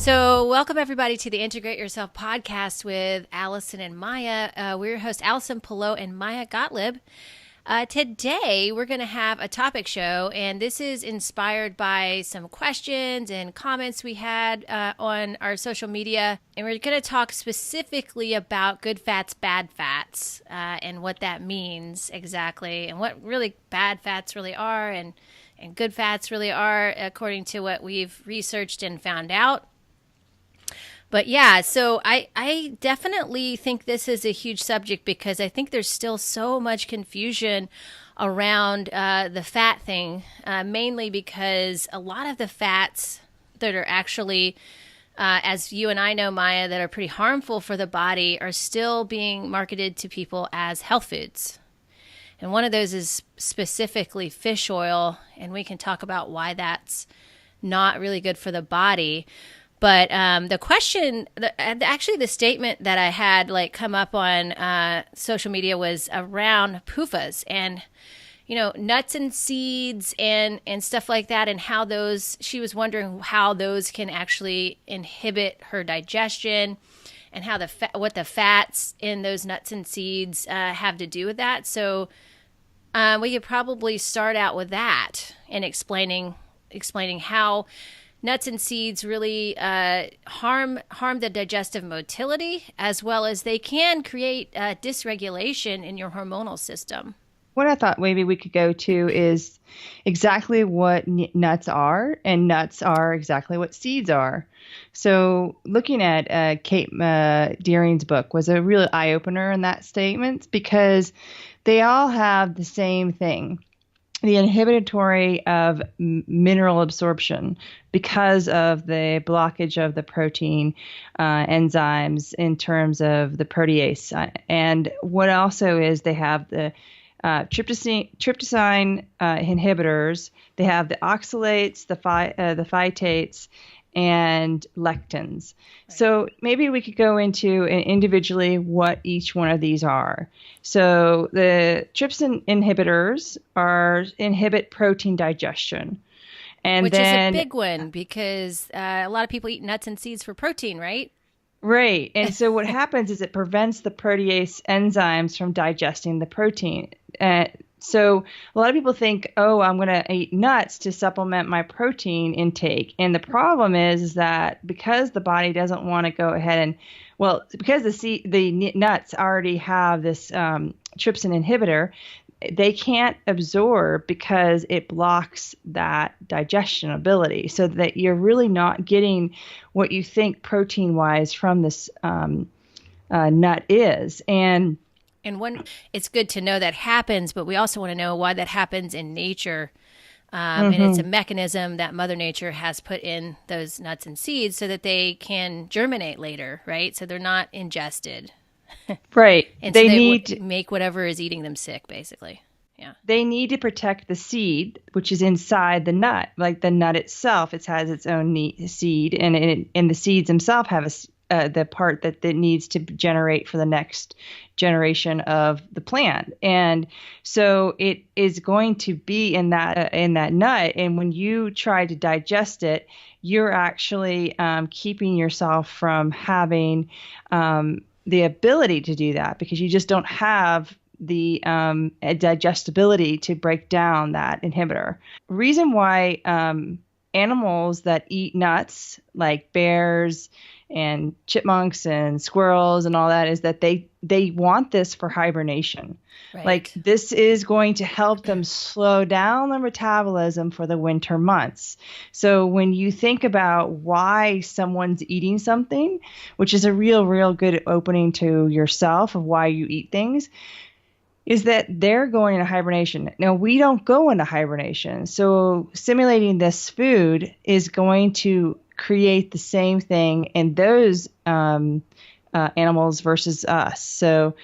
So welcome everybody to the Integrate Yourself podcast with Allison and Maja. We're your hosts, Allison Pillow and Maja Gottlieb. Today we're going to have a topic show, and this is inspired by some questions and comments we had on our social media. And we're going to talk specifically about good fats, bad fats, and what that means exactly, and what really bad fats really are, and good fats really are, according to what we've researched and found out. But yeah, so I definitely think this is a huge subject because I think there's still so much confusion around the fat thing, mainly because a lot of the fats that are actually, as you and I know, Maja, that are pretty harmful for the body are still being marketed to people as health foods. And one of those is specifically fish oil, and we can talk about why that's not really good for the body. But the question, actually the statement that I had come up on social media was around PUFAs and, nuts and seeds and stuff like that, and how those, she was wondering how those can actually inhibit her digestion and how what the fats in those nuts and seeds have to do with that. So we could probably start out with that and explaining how nuts and seeds really harm the digestive motility, as well as they can create dysregulation in your hormonal system. What I thought maybe we could go to is exactly what nuts are, and nuts are exactly what seeds are. So looking at Kate Deering's book was a real eye-opener in that statement, because they all have the same thing. The inhibitory of mineral absorption because of the blockage of the protein enzymes in terms of the protease. And what also is they have the tryptophan inhibitors. They have the oxalates, the phytates, and lectins. Right. So maybe we could go into individually what each one of these are. So the trypsin inhibitors inhibit protein digestion. Which is a big one because a lot of people eat nuts and seeds for protein, right? Right. And so what happens is it prevents the protease enzymes from digesting the protein. So a lot of people think, I'm going to eat nuts to supplement my protein intake. And the problem is that because the body doesn't want to go ahead and, because the nuts already have this trypsin inhibitor, they can't absorb because it blocks that digestion ability, so that you're really not getting what you think protein-wise from this nut is. And when it's good to know that happens, but we also want to know why that happens in nature. And it's a mechanism that Mother Nature has put in those nuts and seeds so that they can germinate later, right? So they're not ingested. Right. And so they need to make whatever is eating them sick, basically. Yeah. They need to protect the seed, which is inside the nut. Like the nut itself, it has its own seed, and the seeds themselves have the part that needs to generate for the next generation of the plant. And so it is going to be in that nut. And when you try to digest it, you're actually keeping yourself from having the ability to do that, because you just don't have the digestibility to break down that inhibitor. Reason why animals that eat nuts, like bears and chipmunks and squirrels and all that, is that they want this for hibernation. Right. Like this is going to help them slow down their metabolism for the winter months. So when you think about why someone's eating something, which is a real good opening to yourself of why you eat things, is that they're going into hibernation. Now, we don't go into hibernation. So simulating this food is going to create the same thing in those animals versus us. So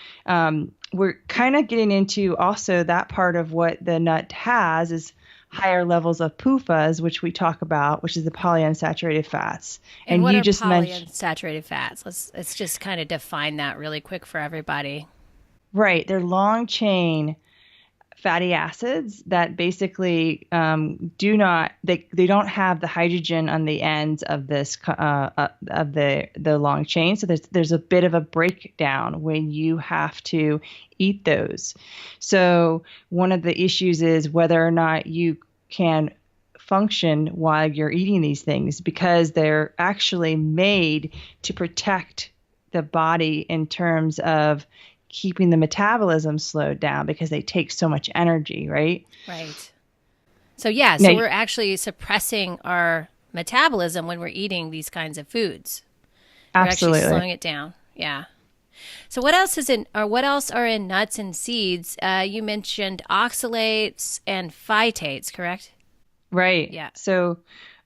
we're kind of getting into also that part of what the nut has is higher levels of PUFAs, which we talk about, which is the polyunsaturated fats. And what you are just polyunsaturated fats? Let's just kind of define that really quick for everybody. Right. They're long chain fatty acids that basically they don't have the hydrogen on the ends of this of the long chain. So there's a bit of a breakdown when you have to eat those. So one of the issues is whether or not you can function while you're eating these things, because they're actually made to protect the body in terms of keeping the metabolism slowed down, because they take so much energy, right? Right. So yeah, so we're actually suppressing our metabolism when we're eating these kinds of foods. Absolutely. We're actually slowing it down. Yeah. So what else what else are in nuts and seeds? You mentioned oxalates and phytates, correct? Right. Yeah. So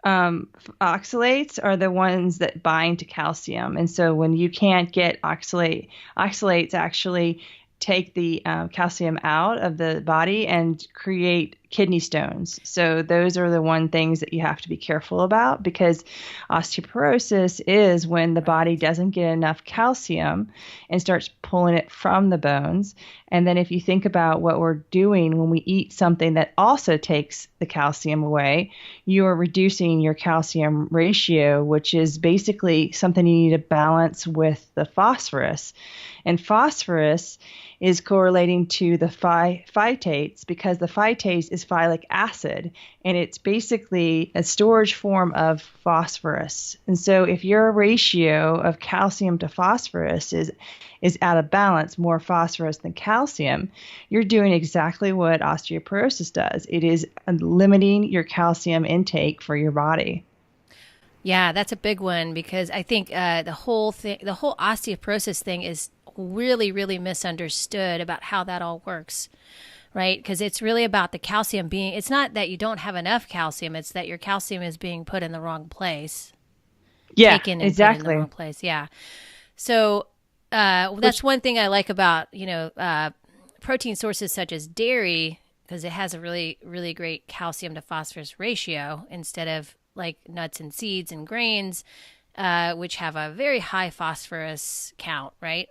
oxalates are the ones that bind to calcium. And so when you can't get oxalates actually take the calcium out of the body and create kidney stones. So those are the one things that you have to be careful about, because osteoporosis is when the body doesn't get enough calcium and starts pulling it from the bones. And then if you think about what we're doing when we eat something that also takes the calcium away, you are reducing your calcium ratio, which is basically something you need to balance with the phosphorus. And phosphorus is correlating to the phytates, because the phytase is phytic acid, and it's basically a storage form of phosphorus. And so if your ratio of calcium to phosphorus is out of balance, more phosphorus than calcium, you're doing exactly what osteoporosis does. It is limiting your calcium intake for your body. Yeah, that's a big one, because I think the whole osteoporosis thing is really, really misunderstood about how that all works, right? Because it's really about the calcium being, it's not that you don't have enough calcium, it's that your calcium is being put in the wrong place. Yeah, taken and exactly. put in the wrong place. Yeah. So that's one thing I like about, protein sources such as dairy, because it has a really, really great calcium to phosphorus ratio, instead of like nuts and seeds and grains, which have a very high phosphorus count, right?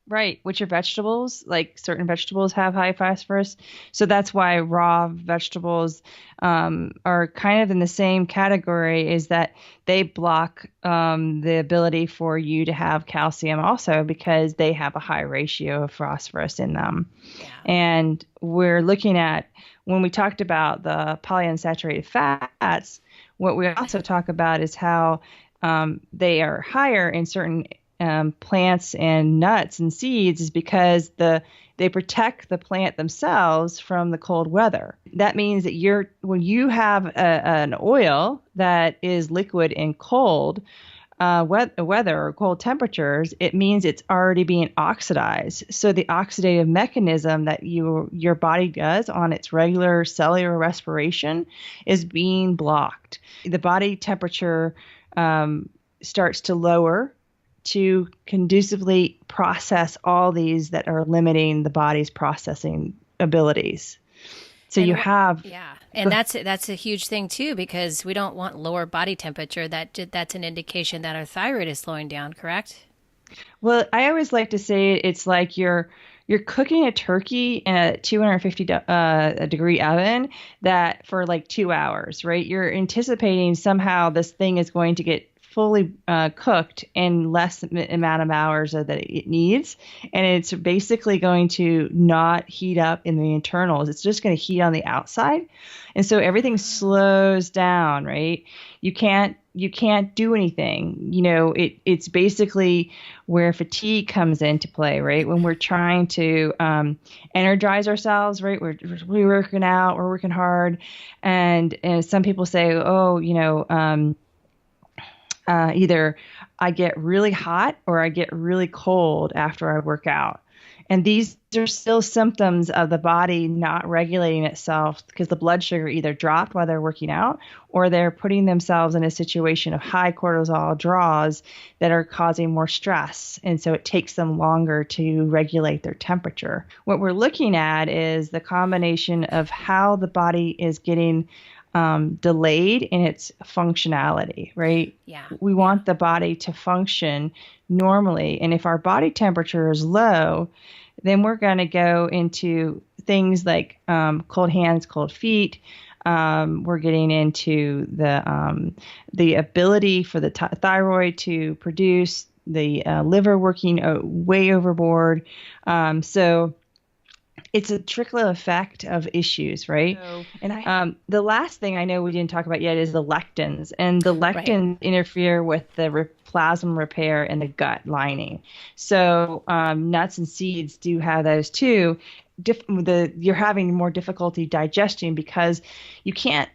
Right, which are vegetables, like certain vegetables have high phosphorus. So that's why raw vegetables are kind of in the same category, is that they block the ability for you to have calcium also, because they have a high ratio of phosphorus in them. Yeah. And we're looking at, when we talked about the polyunsaturated fats, what we also talk about is how they are higher in certain plants and nuts and seeds, is because they protect the plant themselves from the cold weather. That means that when you have an oil that is liquid in cold weather or cold temperatures, it means it's already being oxidized. So the oxidative mechanism that your body does on its regular cellular respiration is being blocked. The body temperature starts to lower to conducively process all these that are limiting the body's processing abilities. So and that's a huge thing too, because we don't want lower body temperature. That's an indication that our thyroid is slowing down, correct? Well, I always like to say it's like you're cooking a turkey in a 250 degree oven that for like 2 hours, right? You're anticipating somehow this thing is going to get fully cooked in less amount of hours that it needs, and it's basically going to not heat up in the internals. It's just going to heat on the outside, and so everything slows down, right? You can't do anything. It's basically where fatigue comes into play, right? When we're trying to energize ourselves, right? We're working out, we're working hard, and some people say, either I get really hot or I get really cold after I work out. And these are still symptoms of the body not regulating itself, because the blood sugar either dropped while they're working out, or they're putting themselves in a situation of high cortisol draws that are causing more stress. And so it takes them longer to regulate their temperature. What we're looking at is the combination of how the body is getting delayed in its functionality, right? Yeah. We want the body to function normally. And if our body temperature is low, then we're going to go into things like cold hands, cold feet. We're getting into the ability for the thyroid to produce, the liver working way overboard. So it's a trickle effect of issues, right? Oh. And the last thing I know we didn't talk about yet is the lectins, and the lectins interfere with the plasma repair in the gut lining. So nuts and seeds do have those too. You're having more difficulty digesting because you can't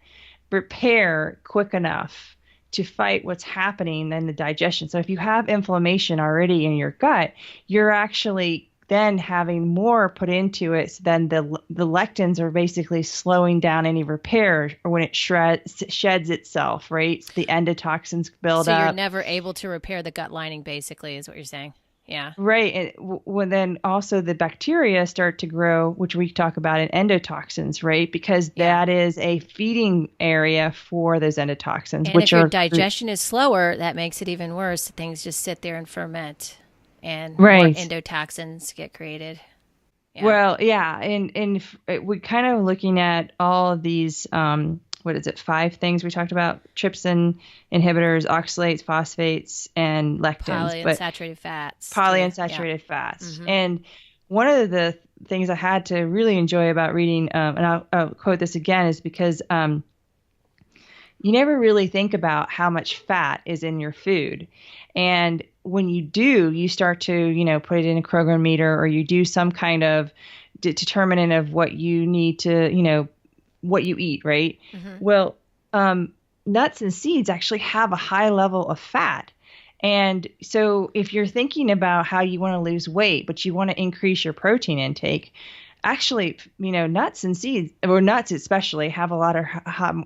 repair quick enough to fight what's happening in the digestion. So if you have inflammation already in your gut, you're actually then having more put into it. So then the lectins are basically slowing down any repair or when it sheds itself, right? So the endotoxins build up. So you're never able to repair the gut lining, basically, is what you're saying. Yeah. Right. And when then also the bacteria start to grow, which we talk about in endotoxins, right? Because that is a feeding area for those endotoxins. And if your digestion is slower, that makes it even worse. Things just sit there and ferment, and more endotoxins get created. Yeah. Well, yeah. And we're kind of looking at all of these, 5 things we talked about: trypsin inhibitors, oxalates, phosphates, and lectins. Polyunsaturated fats. Polyunsaturated fats. Mm-hmm. And one of the things I had to really enjoy about reading, and I'll quote this again, is because you never really think about how much fat is in your food. And when you do, you start to, put it in a Kroger meter, or you do some kind of determinant of what you need to, what you eat, right? Mm-hmm. Well, nuts and seeds actually have a high level of fat. And so if you're thinking about how you want to lose weight, but you want to increase your protein intake, actually, nuts and seeds, or nuts especially, have a lot of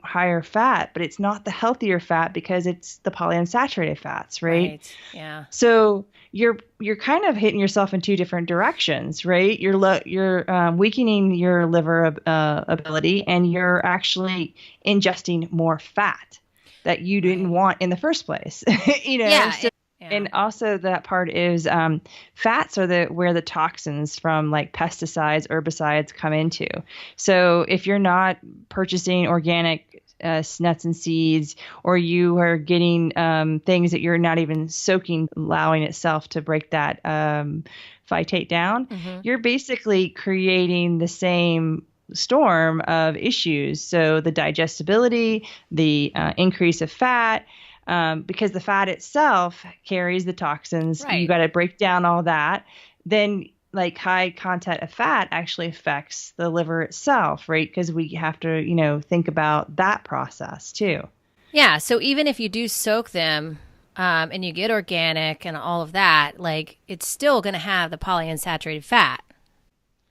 higher fat, but it's not the healthier fat because it's the polyunsaturated fats, right? Yeah. So you're kind of hitting yourself in two different directions, right? You're weakening your liver ability, and you're actually ingesting more fat that you didn't want in the first place. Yeah. And also that part is fats are where the toxins from like pesticides, herbicides come into. So if you're not purchasing organic nuts and seeds, or you are getting things that you're not even soaking, allowing itself to break that phytate down, you're basically creating the same storm of issues. So the digestibility, the increase of fat, because the fat itself carries the toxins. Right. You got to break down all that. Then like high content of fat actually affects the liver itself, right? Because we have to, think about that process too. Yeah. So even if you do soak them and you get organic and all of that, like it's still going to have the polyunsaturated fat.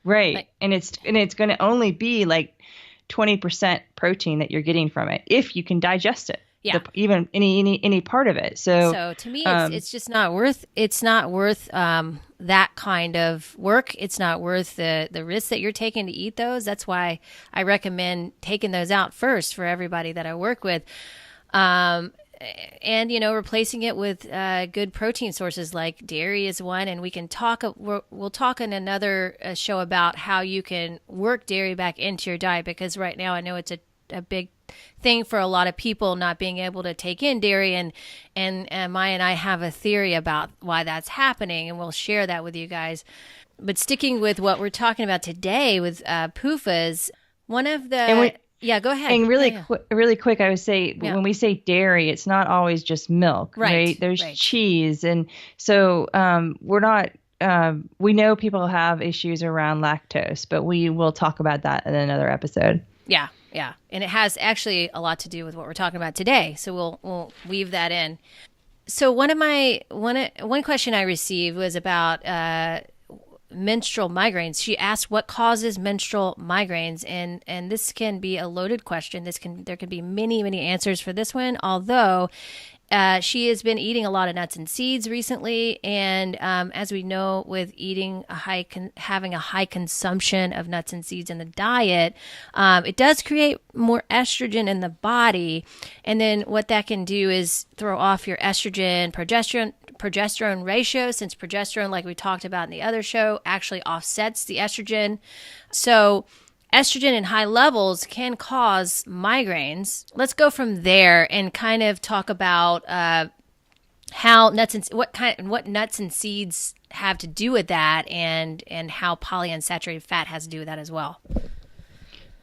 Right. Like, and it's going to only be like 20% protein that you're getting from it if you can digest it. Yeah. Even any part of it. So to me, it's just not worth. It's not worth that kind of work. It's not worth the risk that you're taking to eat those. That's why I recommend taking those out first for everybody that I work with, and replacing it with good protein sources like dairy is one. And we can talk. We'll talk in another show about how you can work dairy back into your diet, because right now I know it's a big thing for a lot of people not being able to take in dairy, and Maya and I have a theory about why that's happening, and we'll share that with you guys. But sticking with what we're talking about today with PUFAs, one of the go ahead. And really quick, I would say when we say dairy, it's not always just milk, right? There's cheese, and so we're not. We know people have issues around lactose, but we will talk about that in another episode. Yeah. Yeah. And it has actually a lot to do with what we're talking about today. So we'll weave that in. So one question I received was about menstrual migraines. She asked what causes menstrual migraines, and this can be a loaded question. There can be many, many answers for this one, although she has been eating a lot of nuts and seeds recently, and as we know, with eating having a high consumption of nuts and seeds in the diet, it does create more estrogen in the body, and then what that can do is throw off your estrogen, progesterone ratio, since progesterone, like we talked about in the other show, actually offsets the estrogen. So estrogen in high levels can cause migraines. Let's go from there and kind of talk about how what nuts and seeds have to do with that, and how polyunsaturated fat has to do with that as well.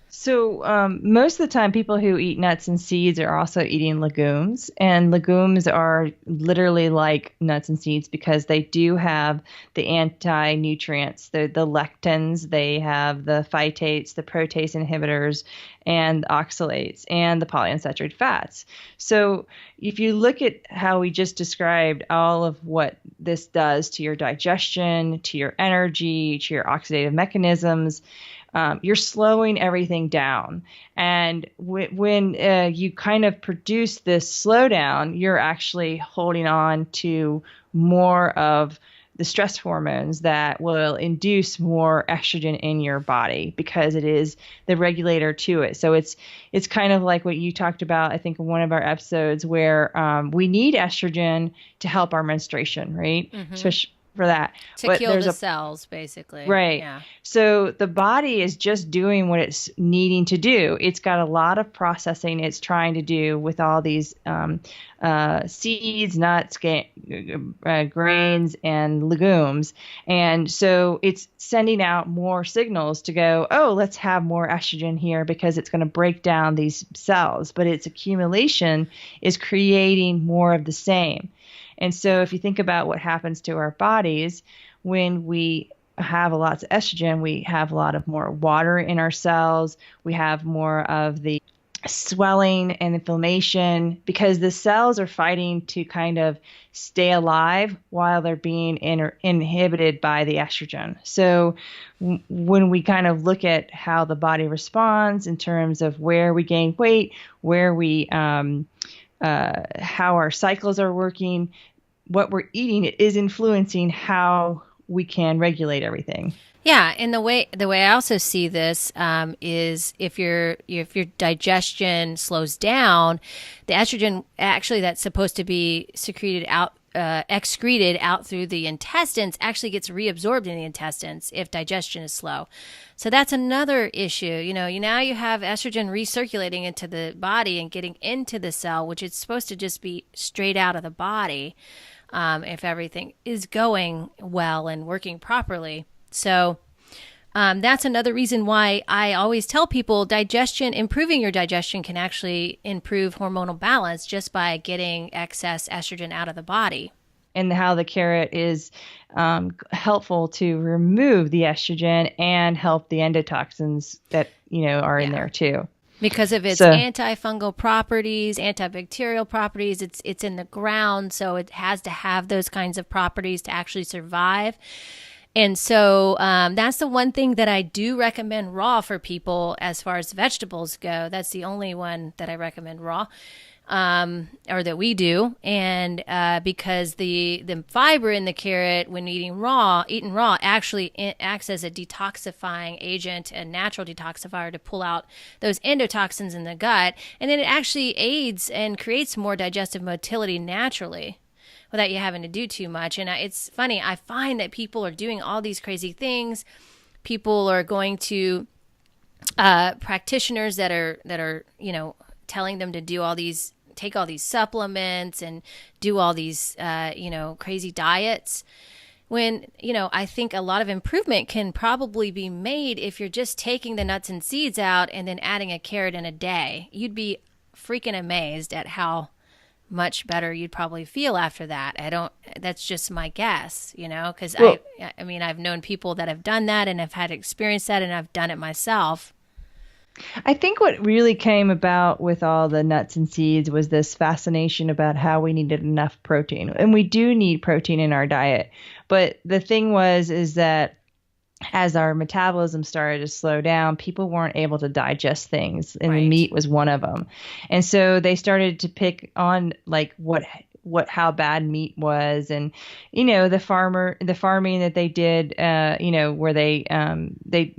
So most of the time, people who eat nuts and seeds are also eating legumes, and legumes are literally like nuts and seeds because they do have the anti-nutrients, the lectins, they have the phytates, the protease inhibitors, and the oxalates, and the polyunsaturated fats. So if you look at how we just described all of what this does to your digestion, to your energy, to your oxidative mechanisms, you're slowing everything down. And when you kind of produce this slowdown, you're actually holding on to more of the stress hormones that will induce more estrogen in your body because it is the regulator to it. So it's kind of like what you talked about, I think, in one of our episodes where we need estrogen to help our menstruation, right? Mm-hmm. Especially for that. To kill the cells, basically. Right. Yeah. So the body is just doing what it's needing to do. It's got a lot of processing it's trying to do with all these seeds, nuts, grains, and legumes. And so it's sending out more signals to go, oh, let's have more estrogen here because it's going to break down these cells. But its accumulation is creating more of the same. And so if you think about what happens to our bodies when we have lots of estrogen, we have a lot of more water in our cells. We have more of the swelling and inflammation because the cells are fighting to kind of stay alive while they're being inhibited by the estrogen. So when we kind of look at how the body responds in terms of where we gain weight, where we how our cycles are working, what we're eating is influencing how we can regulate everything. Yeah, and the way I also see this is if your digestion slows down, the estrogen actually that's supposed to be excreted out through the intestines actually gets reabsorbed in the intestines if digestion is slow. So that's another issue. Now you have estrogen recirculating into the body and getting into the cell, which is supposed to just be straight out of the body if everything is going well and working properly. So that's another reason why I always tell people improving your digestion can actually improve hormonal balance just by getting excess estrogen out of the body. And how the carrot is helpful to remove the estrogen and help the endotoxins that are in there too. Because of its antifungal properties, antibacterial properties, it's in the ground, so it has to have those kinds of properties to actually survive. And so that's the one thing that I do recommend raw for people as far as vegetables go. That's the only one that I recommend raw. Or that we do, and because the fiber in the carrot when eaten raw actually acts as a detoxifying agent, a natural detoxifier to pull out those endotoxins in the gut, and then it actually aids and creates more digestive motility naturally without you having to do too much. And it's funny, I find that people are doing all these crazy things. People are going to practitioners that are telling them to take all these supplements and do all these, crazy diets. When, I think a lot of improvement can probably be made if you're just taking the nuts and seeds out and then adding a carrot in a day. You'd be freaking amazed at how much better you'd probably feel after that. That's just my guess, because I've known people that have done that and have had experience that, and I've done it myself. I think what really came about with all the nuts and seeds was this fascination about how we needed enough protein. And we do need protein in our diet. But the thing is that as our metabolism started to slow down, people weren't able to digest things. And the meat was one of them. And so they started to pick on like how bad meat was, and the farming that they did, where they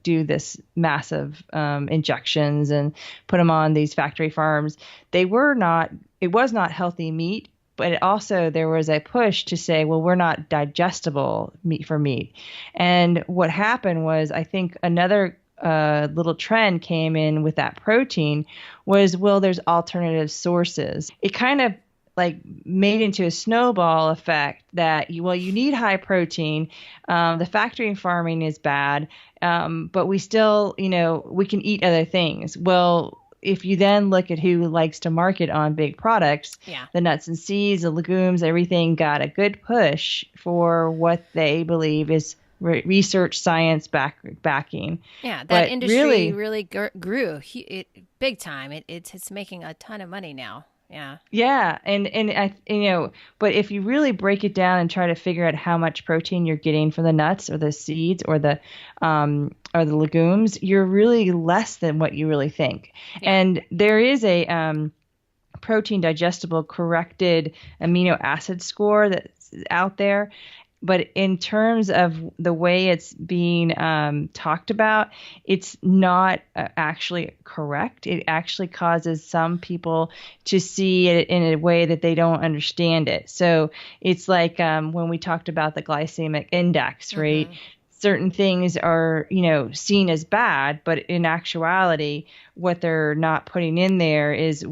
do this massive injections and put them on these factory farms. It was not healthy meat, but also there was a push to say, well, we're not digestible meat for meat. And what happened was, I think another little trend came in with that protein was, well, there's alternative sources. It kind of like made into a snowball effect that, well, you need high protein. The factory farming is bad, but we still, we can eat other things. Well, if you then look at who likes to market on big products, the nuts and seeds, the legumes, everything got a good push for what they believe is research science backing. Yeah, that but industry really grew big time. It's making a ton of money now. Yeah. Yeah, and I, but if you really break it down and try to figure out how much protein you're getting from the nuts or the seeds or the legumes, you're really less than what you really think. Yeah. And there is a protein digestible corrected amino acid score that's out there. But in terms of the way it's being talked about, it's not actually correct. It actually causes some people to see it in a way that they don't understand it. So it's like when we talked about the glycemic index, right? Mm-hmm. Certain things are, seen as bad, but in actuality, what they're not putting in there is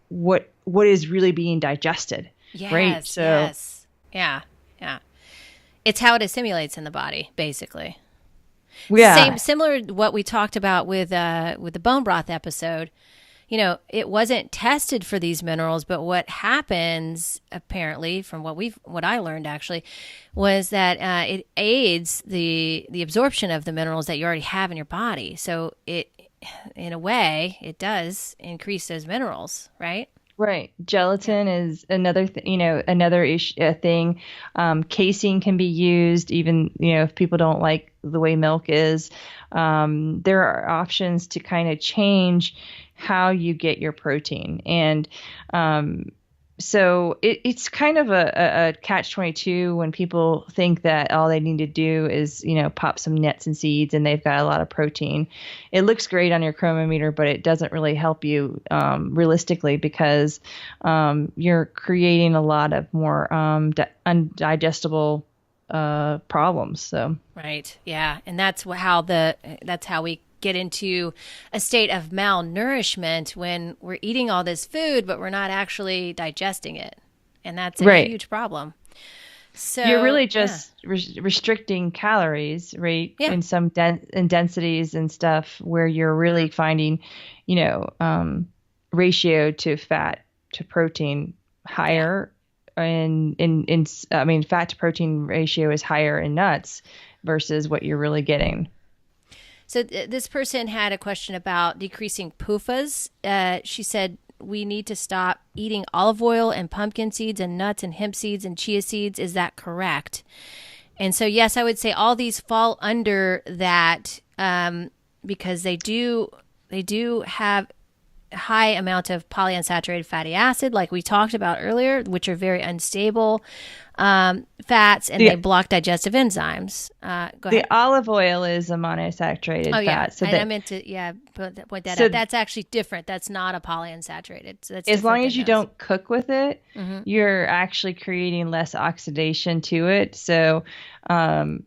what is really being digested, right? So, yes, yeah. It's how it assimilates in the body, basically. Yeah. Similar to what we talked about with the bone broth episode. It wasn't tested for these minerals, but what happens apparently, from what I learned actually, was that it aids the absorption of the minerals that you already have in your body. So in a way, it does increase those minerals, right? Right. Gelatin is another thing. Casein can be used even, if people don't like the way milk is. There are options to kind of change how you get your protein. And so it's kind of a catch-22 when people think that all they need to do is, pop some nuts and seeds and they've got a lot of protein. It looks great on your chronometer, but it doesn't really help you realistically, because you're creating a lot of more undigestible problems. So right, yeah, and that's how we get into a state of malnourishment when we're eating all this food, but we're not actually digesting it. And that's a huge problem. So you're really just restricting calories, right? Yeah. In some in densities and stuff where you're really finding, ratio to fat to protein higher. And fat to protein ratio is higher in nuts versus what you're really getting. So this person had a question about decreasing PUFAs. She said, we need to stop eating olive oil and pumpkin seeds and nuts and hemp seeds and chia seeds. Is that correct? And so, yes, I would say all these fall under that because they do have a high amount of polyunsaturated fatty acid, like we talked about earlier, which are very unstable fats, and they block digestive enzymes. Go ahead. The olive oil is a monosaturated fat. So I meant to point that out. That's actually different. That's not a polyunsaturated. So that's as long as you don't cook with it, you're actually creating less oxidation to it. So, what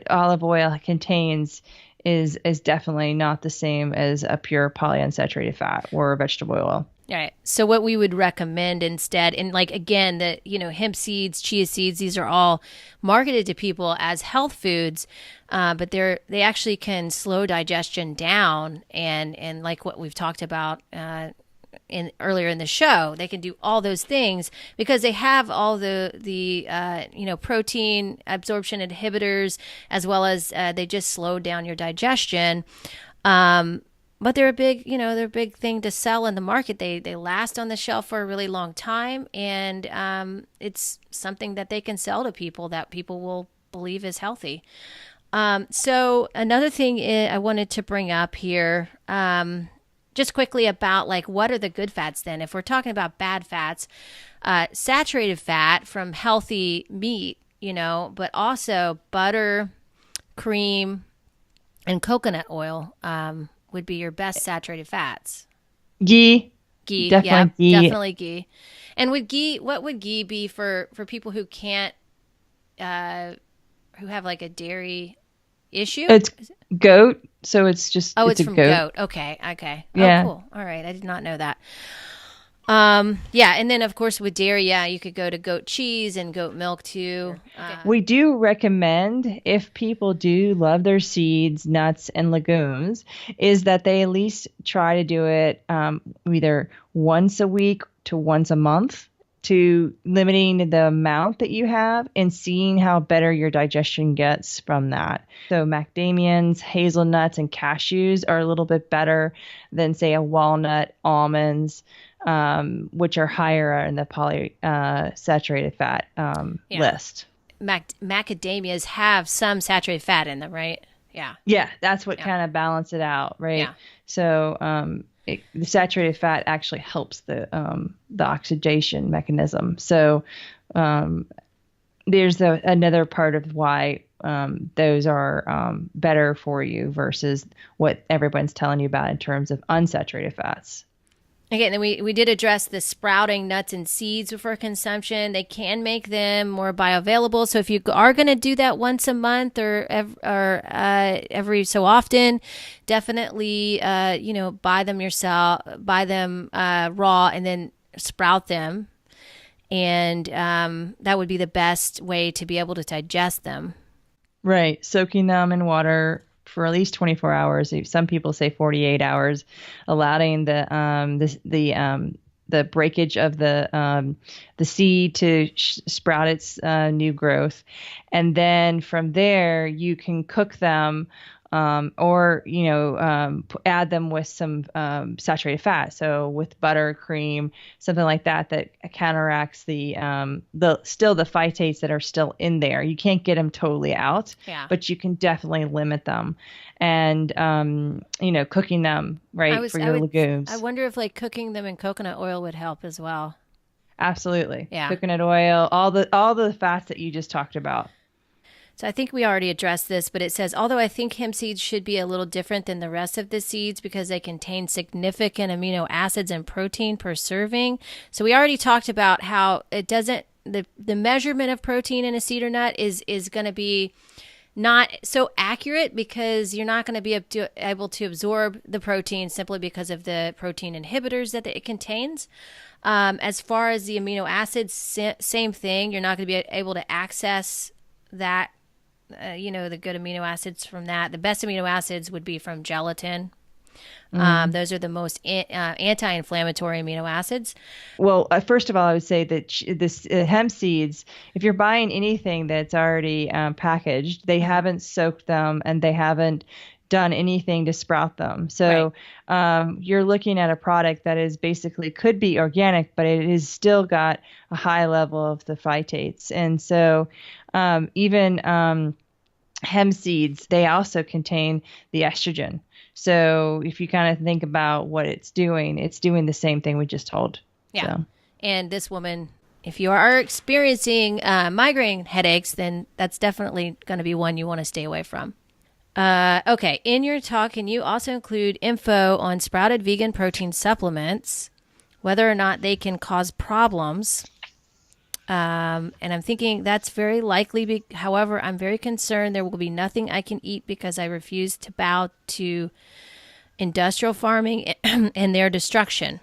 olive oil contains is definitely not the same as a pure polyunsaturated fat or vegetable oil. All right. So what we would recommend instead, and again, hemp seeds, chia seeds, these are all marketed to people as health foods, but they actually can slow digestion down, and like what we've talked about earlier in the show, they can do all those things because they have all the protein absorption inhibitors, as well as they just slow down your digestion. But they're a big thing to sell in the market. They last on the shelf for a really long time, and it's something that they can sell to people that people will believe is healthy. So another thing I wanted to bring up here, just quickly about what are the good fats then? If we're talking about bad fats, saturated fat from healthy meat, but also butter, cream, and coconut oil would be your best saturated fats. Ghee. Ghee. Definitely Yeah, ghee. definitely ghee. And what would ghee be for people who can't, who have like a dairy issue? It's goat, so it's It's a from goat. goat. Okay. Oh, Yeah. cool. All right. I did not know that. Yeah. And then of course with dairy, yeah, you could go to goat cheese and goat milk too. We do recommend, if people do love their seeds, nuts, and legumes, is that they at least try to do it either once a week to once a month, to limiting the amount that you have and seeing how better your digestion gets from that. So macadamians, hazelnuts, and cashews are a little bit better than, say, a walnut, almonds, which are higher in the saturated fat list. Macadamias have some saturated fat in them, right? Yeah. Yeah, that's what kind of balance it out, right? Yeah. So the saturated fat actually helps the oxidation mechanism. So there's another part of why those are better for you versus what everyone's telling you about in terms of unsaturated fats. Okay, and then we did address the sprouting nuts and seeds for consumption. They can make them more bioavailable. So if you are going to do that once a month or every so often, definitely buy them yourself, buy them raw, and then sprout them, and that would be the best way to be able to digest them. Right, soaking them in water for at least 24 hours. Some people say 48 hours, allowing the breakage of the seed to sprout its new growth, and then from there you can cook them. Or add them with some saturated fat, so with butter, cream, something like that counteracts the phytates that are still in there. You can't get them totally out, but you can definitely limit them, and cooking them for your legumes. I wonder if like cooking them in coconut oil would help as well. Absolutely, yeah. Coconut oil, all the fats that you just talked about. So I think we already addressed this, but it says, although I think hemp seeds should be a little different than the rest of the seeds because they contain significant amino acids and protein per serving. So we already talked about how it doesn't, the measurement of protein in a seed or nut is going to be not so accurate because you're not going to be able to absorb the protein simply because of the protein inhibitors that it contains. As far as the amino acids, same thing. You're not going to be able to access that. The good amino acids from that. The best amino acids would be from gelatin. Those are the most anti-inflammatory amino acids. Well, first of all, I would say that this hemp seeds, if you're buying anything that's already packaged, they haven't soaked them and they haven't done anything to sprout them. So you're looking at a product that is basically could be organic, but it has still got a high level of the phytates. And so even hemp seeds, they also contain the estrogen. So if you kind of think about what it's doing the same thing we just told. Yeah. So. And this woman, if you are experiencing migraine headaches, then that's definitely going to be one you want to stay away from. Okay. In your talk, can you also include info on sprouted vegan protein supplements, whether or not they can cause problems? And I'm thinking that's very likely. However, I'm very concerned there will be nothing I can eat because I refuse to bow to industrial farming and their destruction.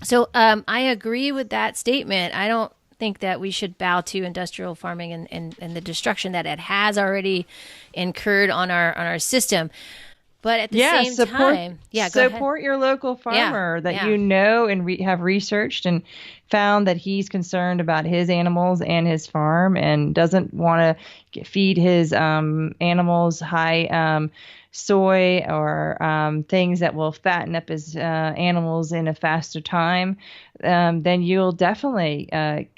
So I agree with that statement. I don't think that we should bow to industrial farming and the destruction that it has already incurred on our system. But at the same time, support your local farmer that you know and have researched and found that he's concerned about his animals and his farm and doesn't want to feed his animals high soy or things that will fatten up his animals in a faster time. Then you'll definitely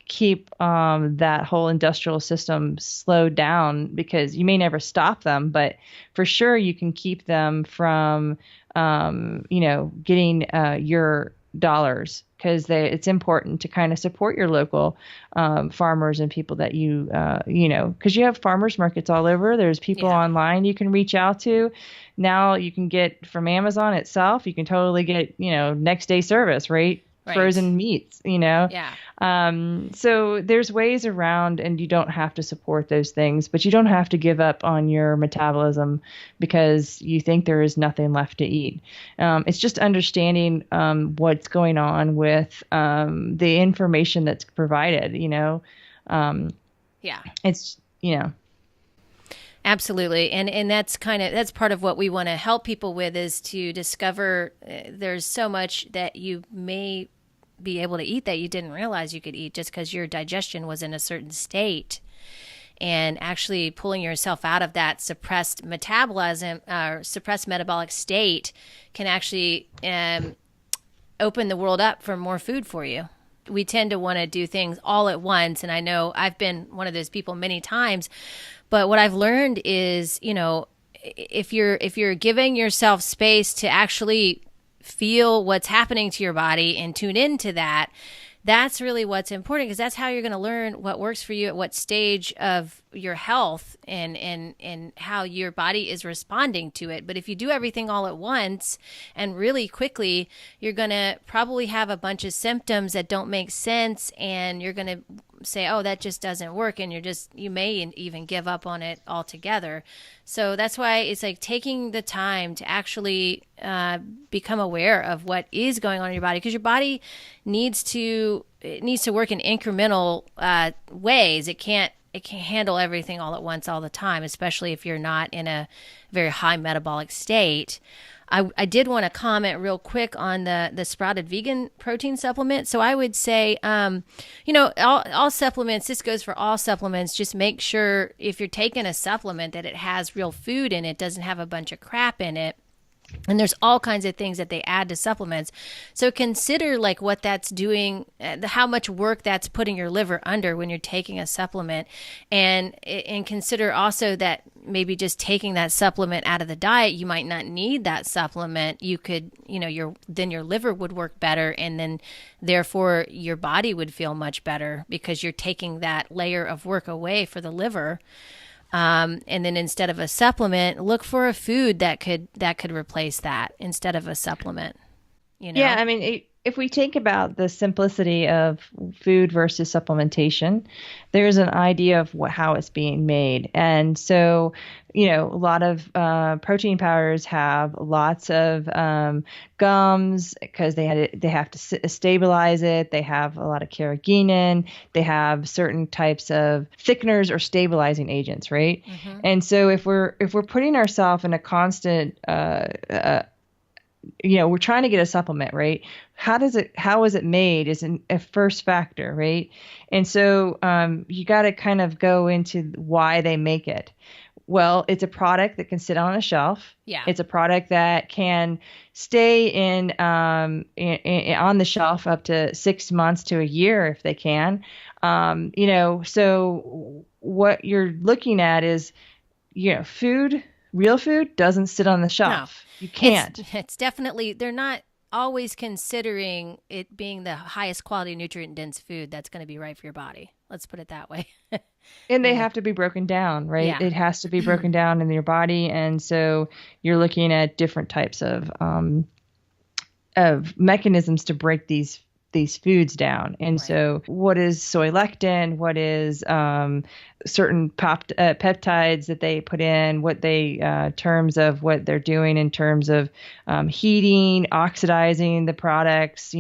keep that whole industrial system slowed down, because you may never stop them, but for sure you can keep them from, getting your dollars, because it's important to kind of support your local farmers and people that because you have farmers markets all over. There's people online you can reach out to. Now you can get from Amazon itself. You can totally get, next day service, right? frozen meats, Yeah. So there's ways around, and you don't have to support those things, but you don't have to give up on your metabolism because you think there is nothing left to eat. It's just understanding what's going on with the information that's provided, Yeah. It's, Absolutely. And that's part of what we want to help people with, is to discover there's so much that you may be able to eat that you didn't realize you could eat just because your digestion was in a certain state. And actually pulling yourself out of that suppressed metabolism, suppressed metabolic state can actually open the world up for more food for you. We tend to want to do things all at once. And I know I've been one of those people many times. But what I've learned is, if you're giving yourself space to actually feel what's happening to your body and tune into that, that's really what's important, because that's how you're going to learn what works for you at what stage of your health and how your body is responding to it. But if you do everything all at once and really quickly, you're going to probably have a bunch of symptoms that don't make sense, and you're going to say, oh, that just doesn't work, and you may even give up on it altogether. So that's why it's like taking the time to actually become aware of what is going on in your body, because your body needs to work in incremental ways. It can't handle everything all at once all the time, especially if you're not in a very high metabolic state. I did want to comment real quick on the Sprouted Vegan protein supplement. So I would say, all supplements, this goes for all supplements, just make sure if you're taking a supplement that it has real food in it, doesn't have a bunch of crap in it. And there's all kinds of things that they add to supplements. So consider like what that's doing, how much work that's putting your liver under when you're taking a supplement. And consider also that maybe just taking that supplement out of the diet, you might not need that supplement. You could, then your liver would work better, and then therefore your body would feel much better because you're taking that layer of work away for the liver. And then instead of a supplement, look for a food that could replace that instead of a supplement. Yeah, I mean, if we think about the simplicity of food versus supplementation, there's an idea of how it's being made. And so, a lot of protein powders have lots of gums because they have to stabilize it. They have a lot of carrageenan. They have certain types of thickeners or stabilizing agents, right? Mm-hmm. And so if we're putting ourselves in a constant we're trying to get a supplement, right? How is it made is a first factor, right? And so you got to kind of go into why they make it. Well, it's a product that can sit on a shelf. Yeah. It's a product that can stay on the shelf up to 6 months to a year if they can. So what you're looking at is, food, real food doesn't sit on the shelf. No. You can't. It's definitely, they're not always considering it being the highest quality nutrient dense food that's going to be right for your body. Let's put it that way. And they have to be broken down, right? Yeah. It has to be broken down in your body. And so you're looking at different types of mechanisms to break these foods down. And right. So what is soy lectin? What is certain peptides that they put in, what they terms of what they're doing in terms of heating, oxidizing the products.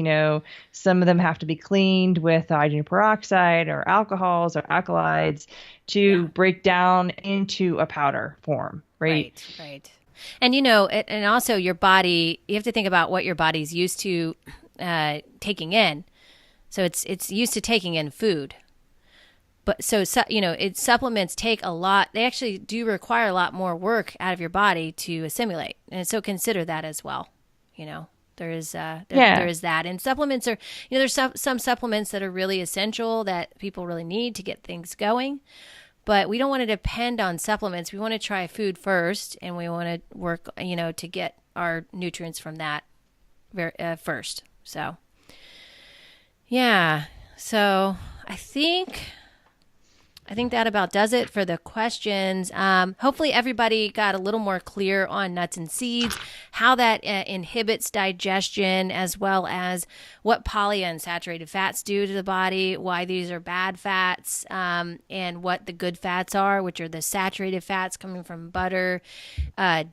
Some of them have to be cleaned with hydrogen peroxide or alcohols or alkalides to break down into a powder form, right? Right. And, and also your body, you have to think about what your body's used to taking in. So it's used to taking in food. But supplements take a lot. They actually do require a lot more work out of your body to assimilate. And so consider that as well. There is that. And supplements are, there's some supplements that are really essential that people really need to get things going. But we don't want to depend on supplements. We want to try food first, and we want to work, to get our nutrients from that first. So, yeah. So I think I think that about does it for the questions. Hopefully everybody got a little more clear on nuts and seeds, how that inhibits digestion, as well as what polyunsaturated fats do to the body, why these are bad fats, and what the good fats are, which are the saturated fats coming from butter,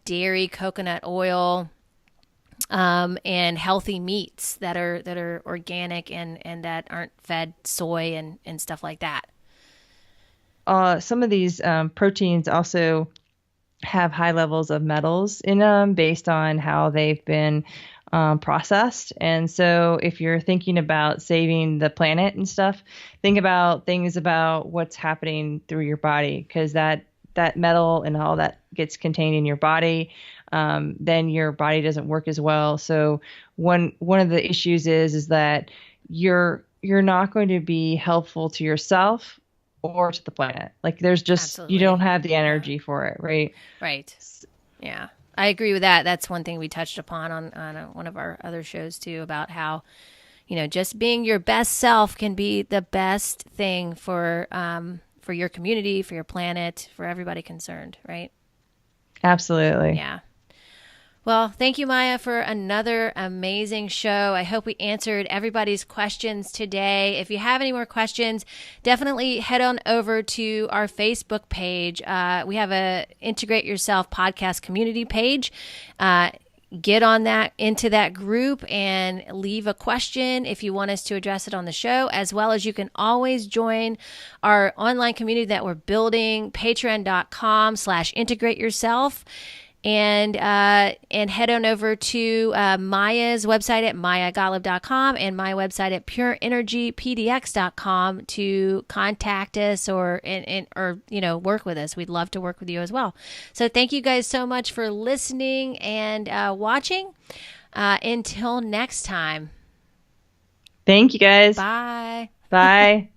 dairy, coconut oil, and healthy meats that are organic and that aren't fed soy and stuff like that. Some of these proteins also have high levels of metals in them based on how they've been processed. And so if you're thinking about saving the planet and stuff, think about things about what's happening through your body, because that metal and all that gets contained in your body, then your body doesn't work as well. So one of the issues is that you're not going to be helpful to yourself or to the planet. Like there's just, Absolutely. You don't have the energy for it, right? Right. Yeah. I agree with that. That's one thing we touched upon on one of our other shows too, about how, just being your best self can be the best thing for your community, for your planet, for everybody concerned, right? Absolutely. Yeah. Well, thank you, Maja, for another amazing show. I hope we answered everybody's questions today. If you have any more questions, definitely head on over to our Facebook page. We have a Integrate Yourself podcast community page. Get on into that group and leave a question if you want us to address it on the show, as well as you can always join our online community that we're building, patreon.com/integrate yourself. And head on over to Maya's website at mayagottlieb.com and my website at pureenergypdx.com to contact us or work with us. We'd love to work with you as well. So thank you guys so much for listening and watching. Until next time. Thank you guys. Bye. Bye.